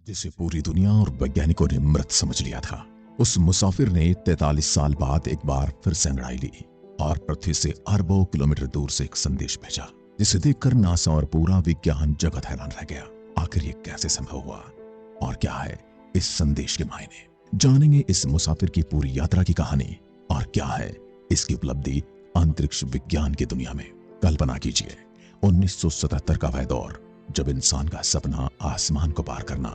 जिसे पूरी दुनिया और वैज्ञानिकों ने मृत समझ लिया था। उस मुसाफिर ने 43 साल बाद एक बार फिर से अंगड़ाई ली और पृथ्वी से अरबों किलोमीटर दूर से एक संदेश भेजा, जिसे देखकर नासा और पूरा विज्ञान जगत हैरान रह गया। आखिर ये कैसे संभव हुआ और क्या है इस संदेश के मायने? जानेंगे इस मुसाफिर की पूरी यात्रा की कहानी और क्या है इसकी उपलब्धि अंतरिक्ष विज्ञान की दुनिया में। कल्पना कीजिए 1977 का वह दौर जब इंसान का सपना आसमान को पार करना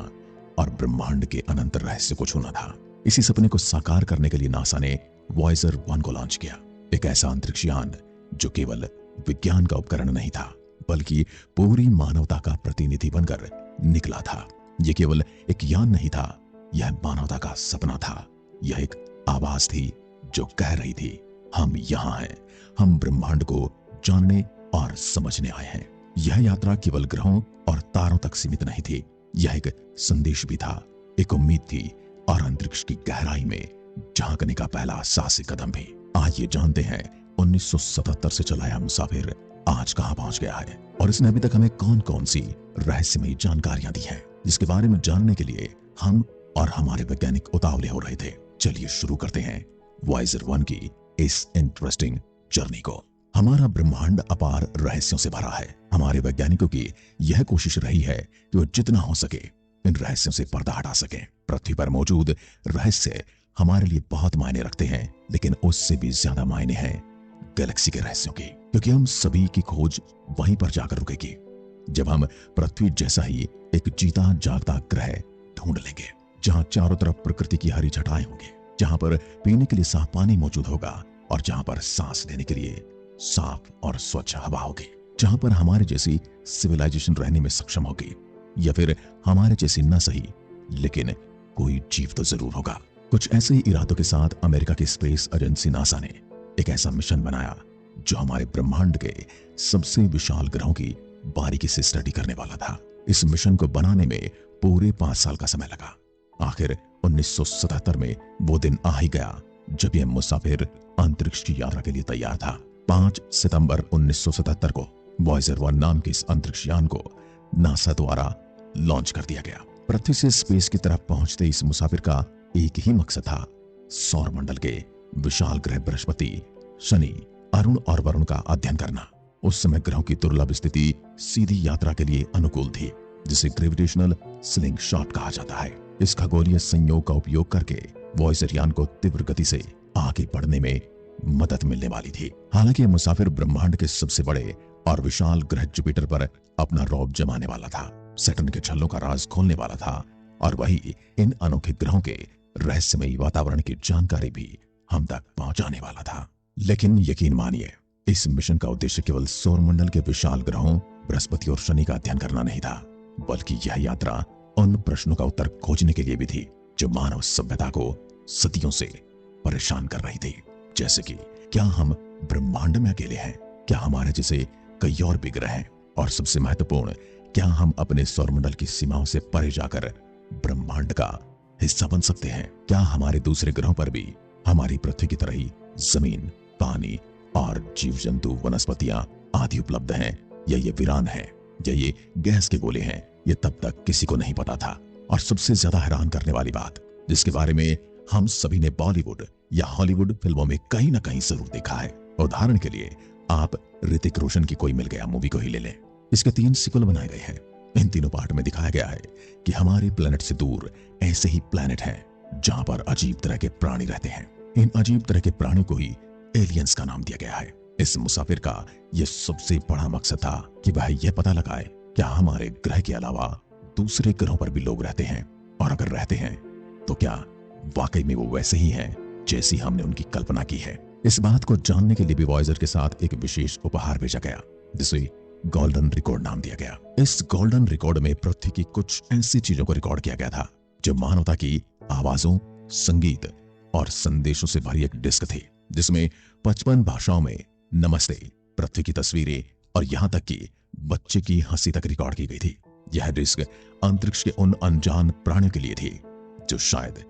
और ब्रह्मांड के अनंत रहस्य को छूना था। इसी सपने को साकार करने के लिए नासा ने वॉयेजर 1 को लॉन्च किया, एक ऐसा अंतरिक्ष यान जो केवल विज्ञान का उपकरण नहीं था बल्कि पूरी मानवता का प्रतिनिधि बनकर निकला था। यह केवल एक यान नहीं था, यह मानवता का सपना था। यह एक आवाज थी जो कह रही थी, हम यहाँ हैं, हम ब्रह्मांड को जानने और समझने आए हैं। यह यात्रा केवल ग्रहों और तारों तक सीमित नहीं थी, यह एक संदेश भी था, एक उम्मीद थी और अंतरिक्ष की गहराई में झांकने का पहला साहसिक कदम भी। आइए जानते हैं 1977 से चलाया मुसाफिर आज कहां पहुंच गया है और इसने अभी तक हमें कौन कौन सी रहस्यमयी जानकारियां दी हैं, जिसके बारे में जानने के लिए हम और हमारे वैज्ञानिक उतावले हो रहे थे। चलिए शुरू करते हैं वॉयेजर 1 की इस इंटरेस्टिंग जर्नी को। हमारा ब्रह्मांड अपार रहस्यों से भरा है। हमारे वैज्ञानिकों की यह कोशिश रही है कि वो जितना हो सके इन रहस्यों से पर्दा हटा सके। पृथ्वी पर मौजूद रहस्य हमारे लिए बहुत मायने रखते हैं, लेकिन उससे भी ज्यादा मायने हैं गैलेक्सी के रहस्यों की, क्योंकि हम सभी की खोज वहीं पर जाकर रुकेगी जब हम पृथ्वी जैसा ही एक जीता जागता ग्रह ढूंढ लेंगे, जहां चारों तरफ प्रकृति की हरी छटाएं होंगी, जहां पर पीने के लिए साफ पानी मौजूद होगा और जहां पर सांस लेने के लिए साफ और स्वच्छ हवा होगी, जहां पर हमारे जैसी सिविलाइजेशन रहने में सक्षम होगी, या फिर हमारे जैसी न सही लेकिन कोई जीव तो जरूर होगा। कुछ ऐसे ही इरादों के साथ अमेरिका की स्पेस एजेंसी नासा ने एक ऐसा मिशन बनाया जो हमारे ब्रह्मांड के सबसे विशाल ग्रहों की बारीकी से स्टडी करने वाला था। इस मिशन को बनाने में पूरे 5 साल का समय लगा। आखिर 1977 में वो दिन आ ही गया जब यह मुसाफिर अंतरिक्ष की यात्रा के लिए तैयार था। 5 सितंबर 1977 को वॉयेजर 1 नाम के इस अंतरिक्ष यान को नासा द्वारा लॉन्च कर दिया गया। पृथ्वी से स्पेस की तरफ पहुंचते इस मुसाफिर का एक ही मकसद था, सौर मंडल के विशाल ग्रह बृहस्पति, शनि, अरुण और वरुण का अध्ययन करना। उस समय ग्रहों की दुर्लभ स्थिति सीधी यात्रा के लिए अनुकूल थी, जिसे ग्रेविटेशनल स्लिंग शॉट कहा जाता है। इस खगोलीय संयोग का उपयोग करके वॉयेजर यान को तीव्र गति से आगे बढ़ने में मदद मिलने वाली थी। हालांकि यह मुसाफिर ब्रह्मांड के सबसे बड़े और विशाल ग्रह जुपिटर पर अपना रौब जमाने वाला था, सैटर्न के छल्लों का राज खोलने वाला था और वही इन अनोखे ग्रहों के रहस्यमयी वातावरण की जानकारी भी हम तक पहुंचाने वाला था। लेकिन यकीन मानिए, इस मिशन का उद्देश्य केवल सौरमंडल के विशाल ग्रहों बृहस्पति और शनि का अध्ययन करना नहीं था, बल्कि यह यात्रा उन प्रश्नों का उत्तर खोजने के लिए भी थी जो मानव सभ्यता को सदियों से परेशान कर रही थी। जैसे कि क्या हम ब्रह्मांड में अकेले हैं? क्या हमारे जैसे कई और भी ग्रह हैं? और सबसे महत्वपूर्ण, क्या हम अपने सौरमंडल की सीमाओं से परे जाकर ब्रह्मांड का हिस्सा बन सकते हैं? क्या हमारे दूसरे ग्रहों पर भी हमारी पृथ्वी की तरह ही जमीन, पानी और जीव जंतु, वनस्पतियां आदि उपलब्ध हैं, या ये वीरान हैं, या ये गैस के गोले हैं? ये तब तक किसी को नहीं पता था। और सबसे ज्यादा हैरान करने वाली बात, जिसके बारे में हम सभी ने बॉलीवुड या हॉलीवुड फिल्मों में कहीं ना कहीं जरूर देखा है। उदाहरण के लिए आप ऋतिक रोशन की कोई मिल गया मूवी को ही ले लें। इसके 3 सीक्वल बनाए गए हैं। इन तीनों पार्ट में दिखाया गया है कि हमारे प्लेनेट से दूर ऐसे ही प्लेनेट हैं जहां पर अजीब तरह के प्राणी रहते हैं। इन अजीब तरह के प्राणियों को ही एलियंस का नाम दिया गया है। इस मुसाफिर का यह सबसे बड़ा मकसद था कि वह यह पता लगाए क्या हमारे ग्रह के अलावा दूसरे ग्रहों पर भी लोग रहते हैं, और अगर रहते हैं तो क्या वाकई में वो वैसे ही हैं जैसी हमने उनकी कल्पना की है। इस बात को जानने के लिए भी वॉयेजर के साथ एक विशेष उपहार भेजा गया, जिसे गोल्डन रिकॉर्ड नाम दिया गया। इस गोल्डन रिकॉर्ड में पृथ्वी की कुछ ऐसी चीजों को रिकॉर्ड किया गया था जो मानवता की आवाजों, संगीत और संदेशों से भरी एक डिस्क थी, जिसमें 55 भाषाओं में नमस्ते, पृथ्वी की तस्वीरें और यहां तक कि बच्चे की हंसी तक रिकॉर्ड की गई थी। यह डिस्क अंतरिक्ष के उन अनजान प्राणियों के लिए थी जो शायद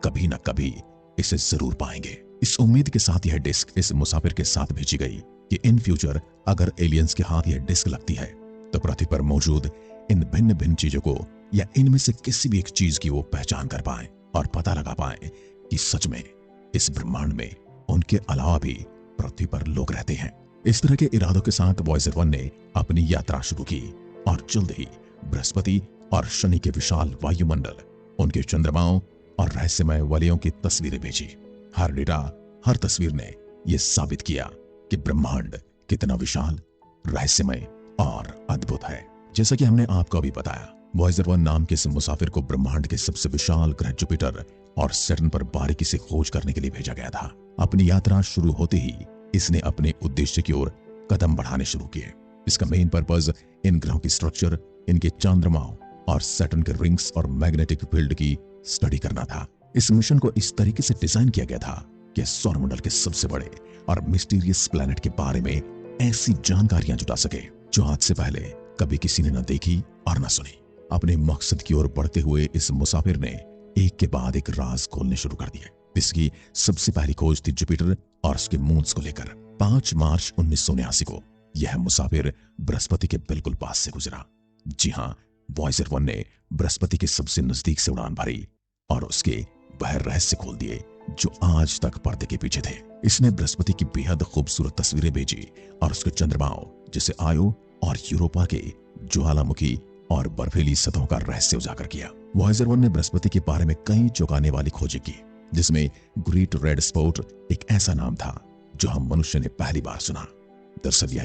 कभी न कभी इसे जरूर पाएंगे। इस उम्मीद के साथ यह डिस्क इस मुसाफिर के साथ भेजी गई कि इन फ्यूचर अगर एलियंस के हाथ यह डिस्क लगती है तो पृथ्वी पर मौजूद इन भिन्न भिन्न चीजों को या इनमें से किसी भी एक चीज की वो पहचान कर पाए और पता लगा पाए कि सच में इस ब्रह्मांड में उनके अलावा भी पृथ्वी पर लोग रहते हैं। इस तरह के इरादों के साथ वॉयजर 1 ने अपनी यात्रा शुरू की और जल्द ही बृहस्पति और शनि के विशाल वायुमंडल, उनके चंद्रमाओं और रहस्यमय वलयों की तस्वीरें भेजी। हर डेटा, हर तस्वीर ने यह साबित किया कि ब्रह्मांड कितना विशाल, रहस्यमय और अद्भुत है। जैसा कि हमने आपको अभी बताया, वॉयजर 1 नाम के इस मुसाफिर को ब्रह्मांड के सबसे विशाल ग्रह जुपिटर और सैटर्न पर बारीकी से खोज करने के लिए भेजा गया था। अपनी यात्रा शुरू होते ही इसने अपने उद्देश्य की ओर कदम बढ़ाने शुरू किए। इसका मेन पर्पस इन ग्रहों की स्ट्रक्चर, इनके चंद्रमाओं और सैटर्न के रिंग्स और मैग्नेटिक फील्ड की स्टडी करना था। इस मिशन को इस तरीके से डिजाइन किया गया था कि सौरमंडल के सबसे बड़े और मिस्टीरियस प्लैनेट के बारे में ऐसी जानकारियां जुटा सके जो आज से पहले कभी किसी ने न देखी और न सुनी। अपने मकसद की ओर बढ़ते हुए इस मुसाफिर ने एक के बाद एक राज खोलने शुरू कर दिए। इसकी सबसे पहली खोज थी जुपिटर और उसके मून्स को लेकर। 5 मार्च 1979 को यह मुसाफिर बृहस्पति के बिल्कुल पास से गुजरा। जी हां, वॉयजर 1 ने बृहस्पति के सबसे नजदीक से उड़ान भरी और उसके वह रहस्य खोल दिए जो आज तक पर्दे के पीछे थे। इसने बृहस्पति की बेहद खूबसूरत तस्वीरें भेजी और उसके चंद्रमाओं जैसे आयो और यूरोपा के ज्वालामुखी और बर्फीली सतहों का रहस्य उजागर किया। वॉयजर 1 ने बृहस्पति के बारे में कई चौंकाने वाली खोजें की, जिसमें ग्रेट रेड स्पॉट एक ऐसा नाम था जो हम मनुष्य ने पहली बार सुना। दरअसल यह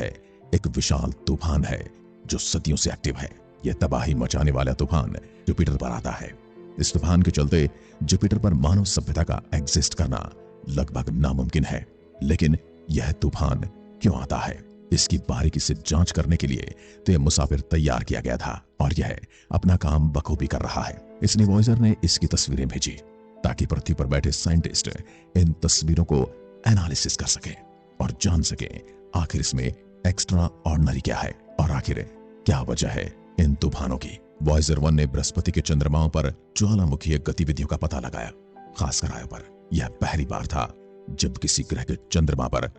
एक विशाल तूफान है जो सदियों से एक्टिव है। यह तबाही मचाने वाला तूफान जुपिटर पर आता है। इस तूफान के चलते जुपिटर पर मानव सभ्यता का एग्जिस्ट करना लगभग नामुमकिन है। लेकिन यह तूफान क्यों आता है, इसकी बारीकी से जांच करने के लिए तो यह मुसाफिर तैयार किया गया था और यह अपना काम बखूबी कर रहा है। इसलिए वॉयजर ने इसकी तस्वीरें भेजी ताकि पृथ्वी पर बैठे साइंटिस्ट इन तस्वीरों को एनालिसिस कर सके और जान सके आखिर इसमें एक्स्ट्रा ऑर्डिनरी क्या है और आखिर क्या वजह है इन तूफानों की। वॉयजर 1 ने बृहस्पति के चंद्रमाओं पर ज्वालामुखीय गतिविधियों का पता लगाया। खासकर आयो पर यह पहली बार था जब किसी ग्रह के चंद्रमा पर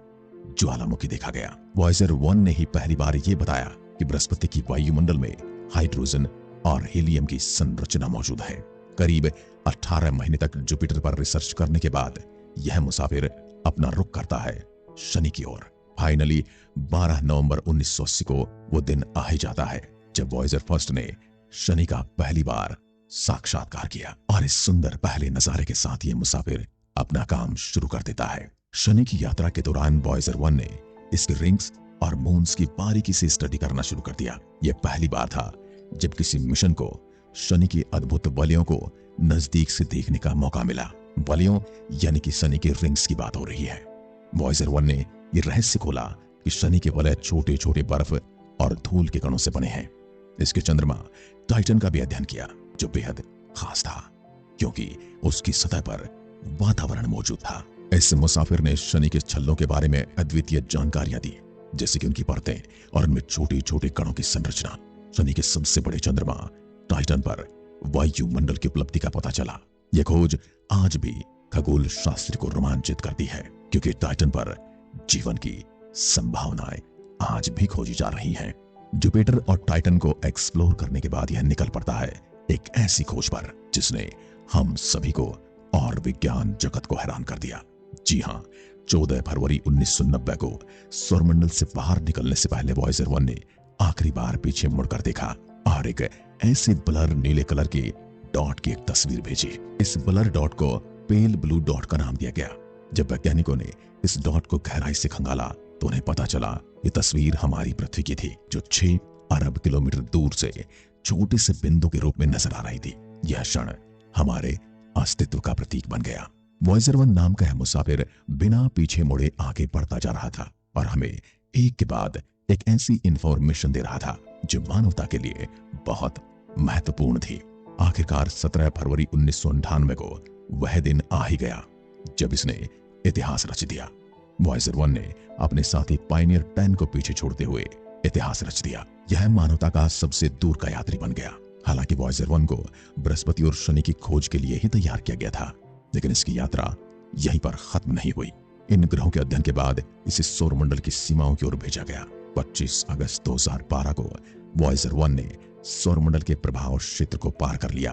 ज्वालामुखी देखा गया। वॉयजर 1 ने ही पहली बार यह बताया कि बृहस्पति की वायुमंडल में हाइड्रोजन और हीलियम की संरचना मौजूद है। करीब 18 महीने तक जुपिटर पर रिसर्च करने के बाद यह मुसाफिर अपना रुख करता है शनि की ओर। फाइनली 12 नवंबर 1980 को वो दिन आ ही जाता है जब वॉयजर फर्स्ट ने शनि का पहली बार साक्षात्कार किया और इस सुंदर पहले नजारे के साथ ये मुसाफिर अपना काम शुरू कर देता है। शनि की यात्रा के दौरान वॉयजर 1 ने इसके रिंग्स और मून्स की बारीकी से स्टडी करना शुरू कर दिया। यह पहली बार था जब किसी मिशन को शनि की अद्भुत वलयों को नजदीक से देखने का मौका मिला। वलयों यानी कि शनि के रिंग्स की बात हो रही है। वॉयजर 1 ने यह रहस्य खोला कि शनि के वलय छोटे छोटे बर्फ और धूल के कणों से बने हैं। इसके चंद्रमा टाइटन का भी अध्ययन किया जो बेहद खास था क्योंकि उसकी सतह पर वातावरण मौजूद था। इस मुसाफिर ने शनि के छल्लों के बारे में अद्वितीय जानकारियां दी, जैसे कि उनकी परतें और उनमें छोटे छोटे कणों की संरचना। शनि के सबसे बड़े चंद्रमा टाइटन पर वायुमंडल की उपलब्धि का पता चला। यह खोज आज भी खगोल शास्त्री को रोमांचित करती है क्योंकि टाइटन पर जीवन की संभावनाएं आज भी खोजी जा रही हैं। जुपिटर और टाइटन को एक्सप्लोर करने के बाद यह निकल पड़ता है एक ऐसी खोज पर जिसने हम सभी को और विज्ञान जगत को हैरान कर दिया। जी हां, 14 फरवरी 1990 को सौरमंडल से बाहर निकलने से पहले वॉयजर 1 ने आखिरी बार पीछे मुड़कर देखा और एक ऐसे ब्लर नीले कलर की डॉट की एक तस्वीर भेजी। इस ब्लर डॉट को पेल ब्लू डॉट का नाम दिया गया। जब वैज्ञानिकों ने इस डॉट को गहराई से खंगाला तो उन्हें पता चला ये तस्वीर हमारी पृथ्वी की थी जो 6 अरब किलोमीटर दूर से छोटे से बिंदु के रूप में नजर आ रही थी। यह क्षण हमारे अस्तित्व का प्रतीक बन गया। वॉयजर 1 नाम का यह मुसाफिर बिना पीछे मुड़े आगे बढ़ता जा रहा था और हमें एक के बाद एक ऐसी इंफॉर्मेशन दे रहा था जो मानवता के लिए बहुत महत्वपूर्ण थी। आखिरकार 17 फरवरी 1998 को वह दिन आ ही गया जब इसने इतिहास रच दिया। वॉयजर 1 ने अपने साथी पायनियर 10 को पीछे छोड़ते हुए इतिहास रच दिया। यह मानवता का सबसे दूर का यात्री बन गया। हालांकि वॉयजर 1 को बृहस्पति और शनि की खोज के लिए ही तैयार किया गया था, लेकिन इसकी यात्रा यहीं पर खत्म नहीं हुई। इन ग्रहों के अध्ययन के बाद इसे सौरमंडल की सीमाओं की ओर भेजा गया। 25 अगस्त 2012 को वॉयजर 1 ने सौरमंडल के प्रभाव क्षेत्र को पार कर लिया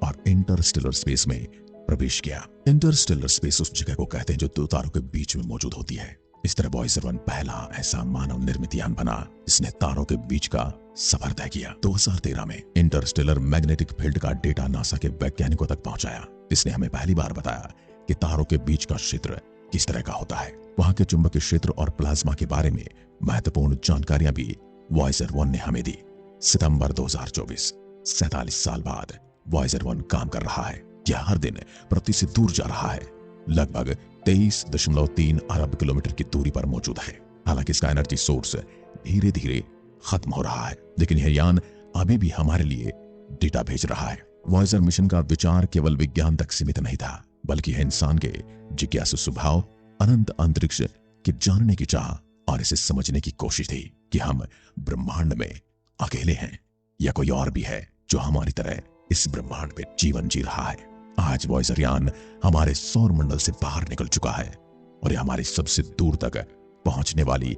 और इंटरस्टेलर स्पेस में प्रवेश किया। इंटरस्टेलर स्पेस उस जगह को कहते हैं जो दो तारों के बीच में मौजूद होती है। इस तरह वॉयेजर 1 पहला ऐसा मानव निर्मित यान बना जिसने तारों के बीच का सफर तय किया। 2013 में इंटरस्टेलर मैग्नेटिक फील्ड का डेटा नासा के वैज्ञानिकों तक पहुंचाया। इसने हमें पहली बार बताया कि तारों के बीच का क्षेत्र किस तरह का होता है। वहां के चुंबकीय क्षेत्र और प्लाज्मा के बारे में महत्वपूर्ण जानकारियां भी वॉयेजर 1 ने हमें दी। सितंबर 2024, 47 साल बाद वॉयेजर 1 काम कर रहा है। यह हर दिन पृथ्वी से दूर जा रहा है, लगभग 23.3 अरब किलोमीटर की दूरी पर मौजूद है। हालांकि इसका एनर्जी सोर्स धीरे धीरे खत्म हो रहा है, लेकिन यह यान अभी भी हमारे लिए डेटा भेज रहा है। वॉयेजर मिशन का विचार केवल विज्ञान तक सीमित नहीं था, बल्कि यह इंसान के जिज्ञासु स्वभाव, अनंत अंतरिक्ष के जानने की चाह और इसे समझने की कोशिश थी कि हम ब्रह्मांड में अकेले हैं या कोई और भी है जो हमारी तरह इस ब्रह्मांड में जीवन जी रहा है। आज वॉयेजर यान हमारे सौर मंडल से बाहर निकल चुका है और यह हमारी सबसे दूर तक पहुंचने वाली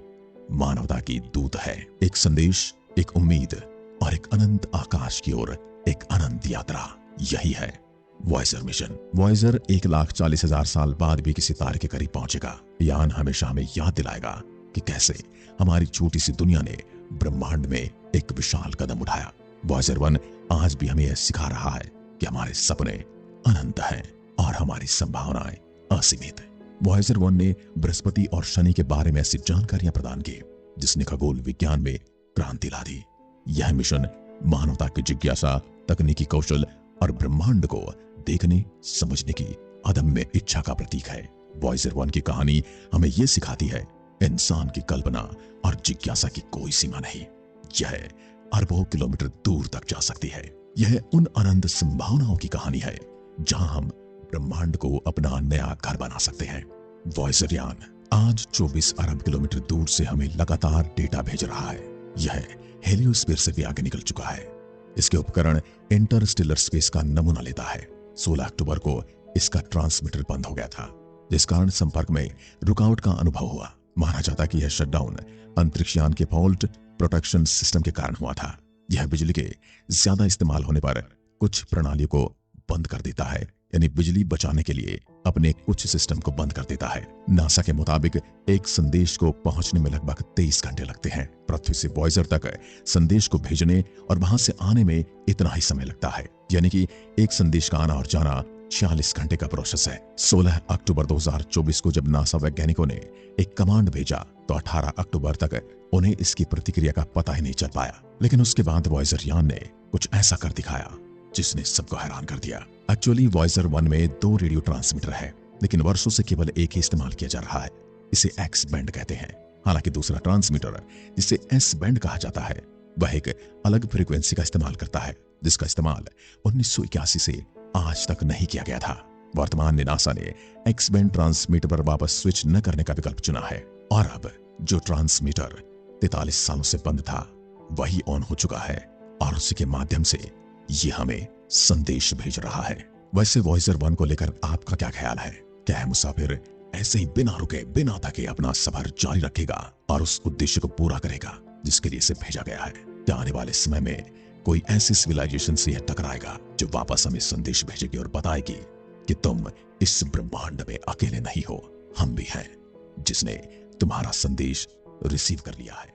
मानवता की दूत है। एक संदेश, एक उम्मीद और एक अनंत आकाश की ओर एक अनंत यात्रा, यही है वॉयेजर मिशन। वॉयेजर 1,40,000 साल बाद भी किसी तारे के करीब पहुंचेगा। यान हमेशा हमें याद दिलाएगा कि कैसे हमारी छोटी सी दुनिया ने ब्रह्मांड में एक विशाल कदम उठाया। वॉयेजर 1 आज भी हमें यह सिखा रहा है कि हमारे सपने अनंत हैं और हमारी संभावनाएं असीमित हैं। वॉयेजर 1 ने बृहस्पति और शनि के बारे में ऐसी जानकारियां प्रदान की जिसने खगोल विज्ञान में क्रांति ला दी। यह मिशन मानवता की जिज्ञासा, तकनीकी कौशल और ब्रह्मांड को देखने समझने की अदम्य इच्छा का प्रतीक है। वॉयेजर 1 की कहानी हमें यह सिखाती है, इंसान की कल्पना और जिज्ञासा की कोई सीमा नहीं। यह अरबों किलोमीटर दूर तक जा सकती है। यह उन अनंत संभावनाओं की कहानी है जहां हम ब्रह्मांड को अपना नया घर बना सकते हैं। वॉयेजर यान आज 24 अरब किलोमीटर दूर से हमें लगातार डेटा भेज रहा है। यह हेलियोस्फीयर से भी आगे निकल चुका है। इसके उपकरण इंटरस्टेलर स्पेस का नमूना लेता है। 16 अक्टूबर को इसका ट्रांसमीटर बंद हो गया था, जिस कारण संपर्क में रुकावट का अनुभव हुआ। माना जाता कि यह शटडाउन अंतरिक्षयान के फॉल्ट प्रोटेक्शन सिस्टम के कारण हुआ था। यह बिजली के ज्यादा इस्तेमाल होने पर कुछ प्रणालियों को बंद कर देता है, यानी बिजली बचाने के लिए अपने कुछ सिस्टम को बंद कर देता है। नासा के मुताबिक एक संदेश को पहुंचने में लगभग 23 घंटे लगते हैं। पृथ्वी से वॉयेजर तक संदेश को भेजने और वहां से आने में इतना ही समय लगता है, यानी कि एक संदेश का आना और जाना 46 घंटे का प्रोसेस है। 16 अक्टूबर 2024 को जब नासा वैज्ञानिकों ने एक कमांड भेजा तो 18 अक्टूबर तक उन्हें इसकी प्रतिक्रिया का पता ही नहीं चल पाया। लेकिन उसके बाद वॉयेजर यान ने कुछ ऐसा कर दिखाया जिसने सबको हैरान कर दिया। एक्चुअली वॉयेजर 1 में 2 रेडियो ट्रांसमीटर है, लेकिन वर्षों से केवल एक ही इस्तेमाल किया जा रहा है। इसे एक्स बैंड कहते हैं। हालांकि दूसरा ट्रांसमीटर, जिसे एस बैंड कहा जाता है, वह एक अलग फ्रीक्वेंसी का इस्तेमाल करता है, जिसका इस्तेमाल 1981 से आज तक नहीं किया गया था। वर्तमान में नासा ने एक्स बैंड ट्रांसमीटर पर वापस स्विच न करने का विकल्प चुना है और अब जो ट्रांसमीटर 43 सालों से बंद था वही ऑन हो चुका है और उसी के माध्यम से ये हमें संदेश भेज रहा है। वैसे वॉयेजर 1 को लेकर आपका क्या ख्याल है? क्या है मुसाफिर ऐसे ही बिना रुके बिना थके अपना सफर जारी रखेगा और उस उद्देश्य को पूरा करेगा जिसके लिए इसे भेजा गया है? क्या आने वाले समय में कोई ऐसी सिविलाइजेशन से यह टकराएगा जो वापस हमें संदेश भेजेगी और बताएगी कि तुम इस ब्रह्मांड में अकेले नहीं हो, हम भी हैं जिसने तुम्हारा संदेश रिसीव कर लिया है?